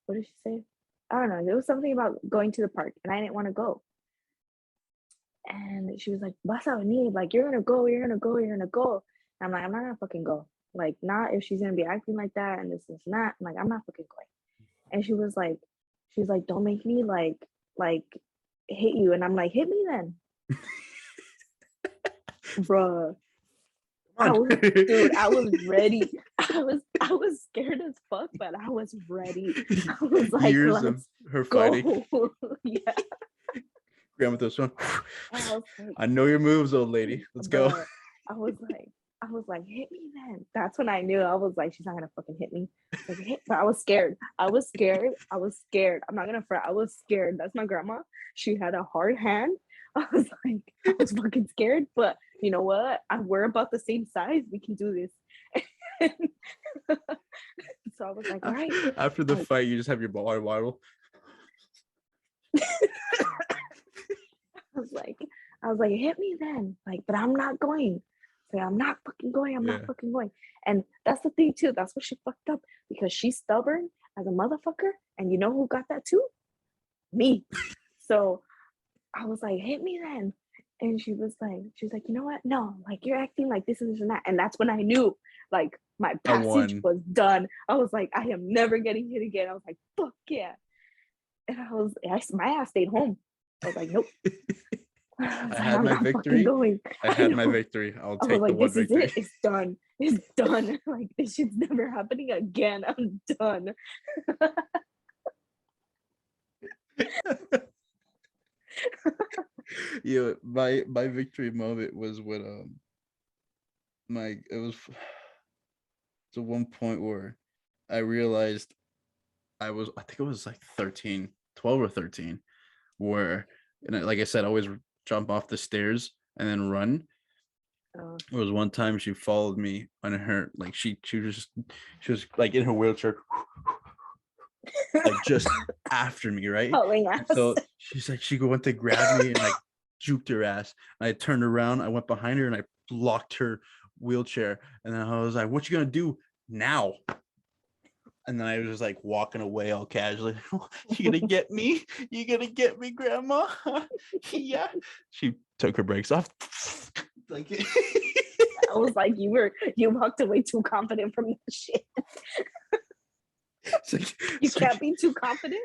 what did she say? I don't know. There was something about going to the park, and I didn't want to go. And she was like, "Vas a venir, like you're gonna go, you're gonna go, you're gonna go." And I'm like, I'm not gonna fucking go. Like, not if she's gonna be acting like that and this and that. I'm like, I'm not fucking going. And she was like, don't make me like hit you. And I'm like, hit me then, bruh. Dude, I was ready. I was scared as fuck, but I was ready. I was like, Years of let's her go. fighting. Yeah. Grandma this one. I was like, I know your moves, old lady. Let's go. bruh, I was like, hit me then. That's when I knew. I was like, she's not gonna fucking hit me. Like, but I was scared. I was scared. I'm not gonna front. I was scared. That's my grandma. She had a hard hand. I was like, I was fucking scared. But you know what? We're about the same size. We can do this. So I was like, all right. After the Like, fight, you just have your water bottle. I was like, hit me then. Like, but I'm not going. So I'm not fucking going. I'm not fucking going. And that's the thing too. That's what she fucked up, because she's stubborn as a motherfucker. And you know who got that too? Me. So I was like, hit me then. And she was like, you know what? No, like you're acting like this and this and that. And that's when I knew like my I passage won. was done. I was like, I am never getting hit again. I was like, fuck yeah. And my ass stayed home. I was like, nope. I was I like, had I'm my not fucking victory. going. I had my victory. I'll I was take the like, one this is victory. it. It's done. It's done. Like, this shit's never happening again. I'm done. Yeah, my victory moment was when my it was to one point where I realized I think it was like 13, 12 or 13, where, and like I said, I always jump off the stairs and then run. Oh. There was one time she followed me on her, like she was like in her wheelchair, like just after me, right? Hauling And ass. so she's like, she went to grab me and like juked her ass. And I turned around, I went behind her and I blocked her wheelchair. And then I was like, what you gonna do now? And then I was just like walking away all casually. You gonna get me? You gonna get me, grandma? Yeah. She took her brakes off. Like I was like, you walked away too confident from that shit. You can't be too confident.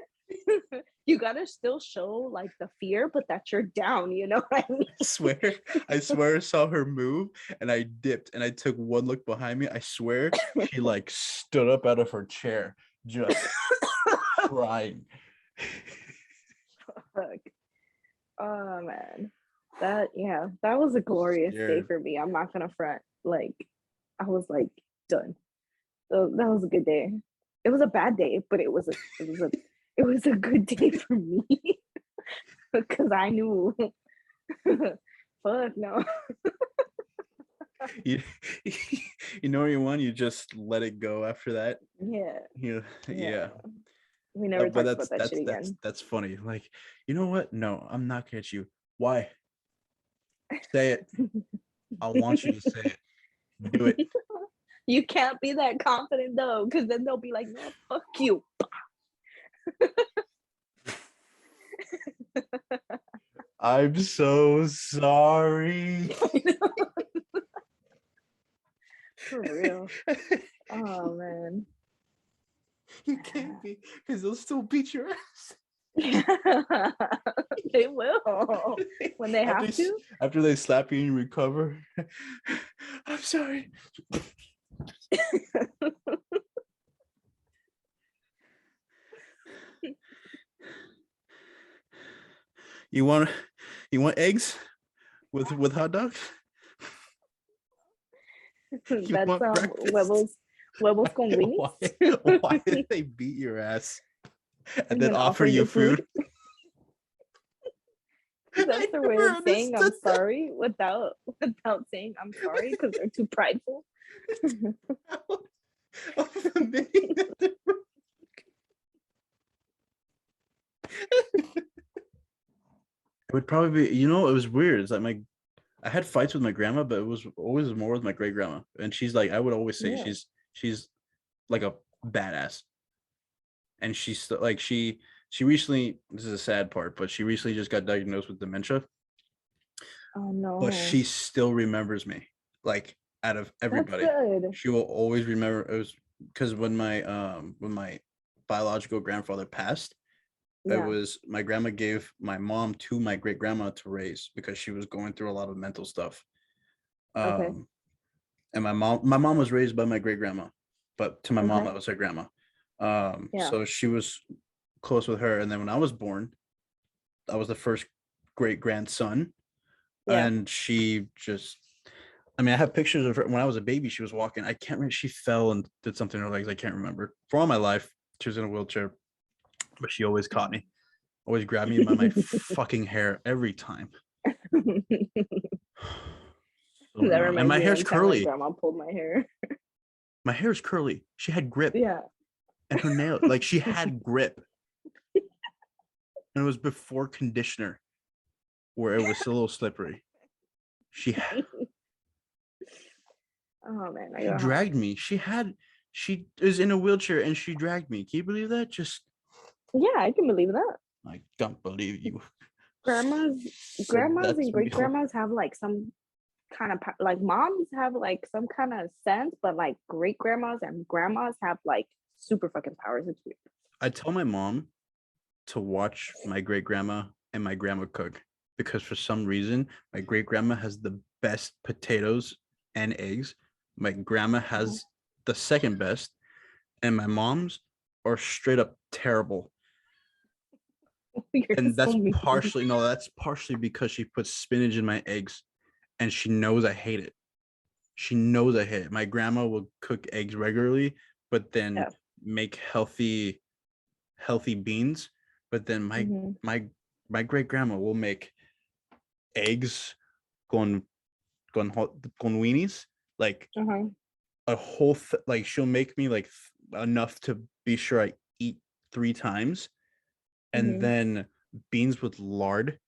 You gotta still show like the fear, but that you're down, you know what I mean? I swear I saw her move and I dipped and I took one look behind me. I swear she like stood up out of her chair, just crying. Fuck. Oh man. That was a glorious day Scared. for me. I'm not gonna front. Like, I was like, done. So that was a good day. It was a bad day, but it was a good day for me because I knew. Fuck no. You, you know what you want, you just let it go after that. Yeah, Yeah, yeah. yeah. We never But talked about that shit again. that's funny. Like, you know what? No, I'm not gonna hit you. Why? Say it. I want you to say it. Do it. You can't be that confident though, because then they'll be like, "No, fuck you." I'm so sorry. For real. Oh man. You can't be, because they'll still beat your ass. They will when they have to. After they slap you and you recover. I'm sorry. You want eggs with hot dogs? You That's want breakfast? huevos con weenies. Why did they beat your ass and And then then offer offer you you food? That's I their way never of saying I'm understood that. sorry without saying I'm sorry because they're too prideful. Of admitting that they were- It would probably be, it was weird. It's like I had fights with my grandma, but it was always more with my great grandma. And she's like, I would always say Yeah. she's like a badass. And she's like she recently, this is a sad part, but she recently just got diagnosed with dementia. Oh But no. she still remembers me. Like, out of That's everybody, good. she will always remember. It was because when my biological grandfather passed, it Yeah. was my grandma gave my mom to my great grandma to raise because she was going through a lot of mental stuff. Okay. And my mom was raised by my great grandma, but to my mom, Okay. I was her grandma. Yeah. So she was close with her. And then when I was born, I was the first great grandson. Yeah. And she just, I mean, I have pictures of her when I was a baby. She was walking. I can't remember. She fell and did something to her legs. I can't remember. For all my life, she was in a wheelchair, but she always caught me, always grabbed me by my fucking hair every time. So That annoying. And reminds my me hair's one time my curly. grandma pulled my hair. My hair is curly. She had grip, Yeah. and her nail, like she had grip. And it was before conditioner, where it was a little slippery. She Oh man, I she got hot. dragged me. She is in a wheelchair and she dragged me. Can you believe that? Just, Yeah, I can believe that. I don't believe you Grandmas, said grandmas that and to great me. grandmas have like some kind of like moms have like some kind of sense, but like great grandmas and grandmas have like super fucking powers. It's weird. I tell my mom to watch my great grandma and my grandma cook because for some reason my great grandma has the best potatoes and eggs. My grandma has the second best, and my mom's are straight up terrible. You're And so mean. that's partially because she puts spinach in my eggs and she knows I hate it. She knows I hate it. My grandma will cook eggs regularly, but then Yeah. make healthy beans. But then Mm-hmm. my great grandma will make eggs con con weenies, like Uh-huh. a whole like she'll make me like enough to be sure I eat 3 times, and Mm-hmm. then beans with lard,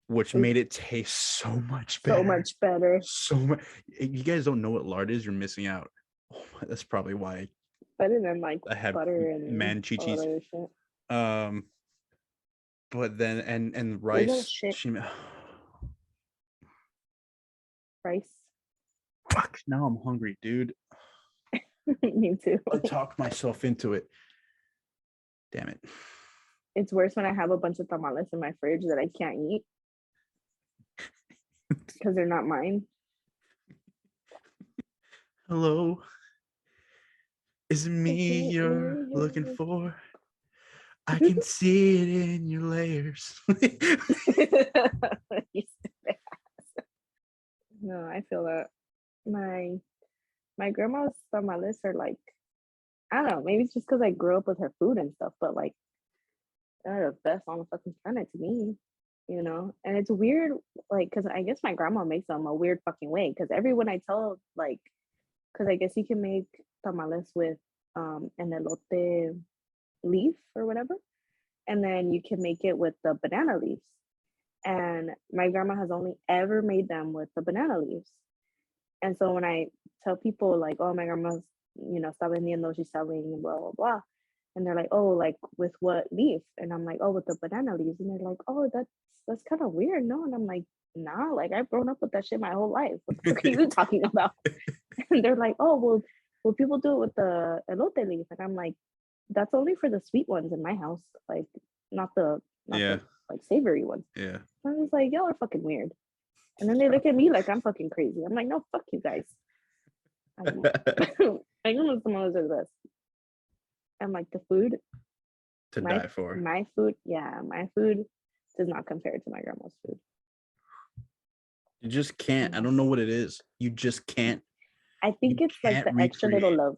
which Oof, made it taste so much so better. much better. So much. You guys don't know what lard is, you're missing out. Oh, that's probably why Better than like I have butter and man all that chichis. other shit. Um, but then and Where's that rice. shit? Rice. Fuck. Now I'm hungry, dude. Me too. I talked myself into it. Damn it. It's worse when I have a bunch of tamales in my fridge that I can't eat because they're not mine. Hello. Is it me you're looking for? I can see it in your layers. No, I feel that my my grandma's tamales are like, I don't know, maybe it's just because I grew up with her food and stuff, but like they're the best on the fucking planet to me, you know? And it's weird, like, because I guess my grandma makes them a weird fucking way. Because everyone I tell, like, because I guess you can make tamales with an elote leaf or whatever, and then you can make it with the banana leaves. And my grandma has only ever made them with the banana leaves. And so when I tell people like, oh, my grandma's, está vendiendo, she's selling, blah, blah, blah. And they're like, oh, like with what leaf? And I'm like, oh, with the banana leaves. And they're like, oh, that's kind of weird, no? And I'm like, nah, like I've grown up with that shit my whole life. What the fuck are you talking about? And they're like, oh, well, people do it with the elote leaf. And I'm like, that's only for the sweet ones in my house, like not the like savory ones. Yeah. I was like, y'all are fucking weird. And then they look at me like I'm fucking crazy. I'm like, no, fuck you guys. I know some of those are the best. And like the food to die for. My food does not compare to my grandma's food. You just can't. I don't know what it is. You just can't. I think it's like the extra little love.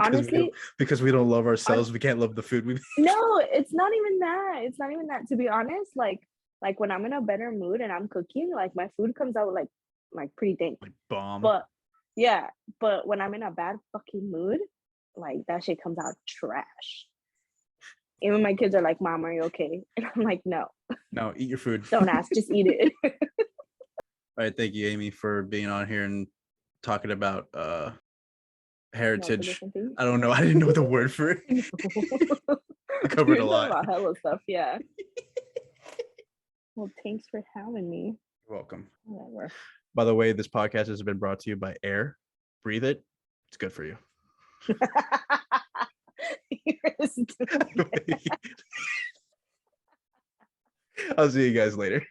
Honestly, because we don't love ourselves, we can't love the food we make. No, it's not even that. It's not even that. To be honest, like when I'm in a better mood and I'm cooking, like my food comes out like pretty dank. Like bomb. But yeah, but when I'm in a bad fucking mood, like that shit comes out trash. Even my kids are like, Mom, are you okay? And I'm like, no. No, eat your food. Don't ask, just eat it. All right, thank you, Amy, for being on here and talking about heritage. I don't know. I didn't know the word for it. I covered a lot. About hella stuff, yeah. Well, thanks for having me. You're welcome. Whatever. By the way, this podcast has been brought to you by Air. Breathe it. It's good for you. I'll see you guys later.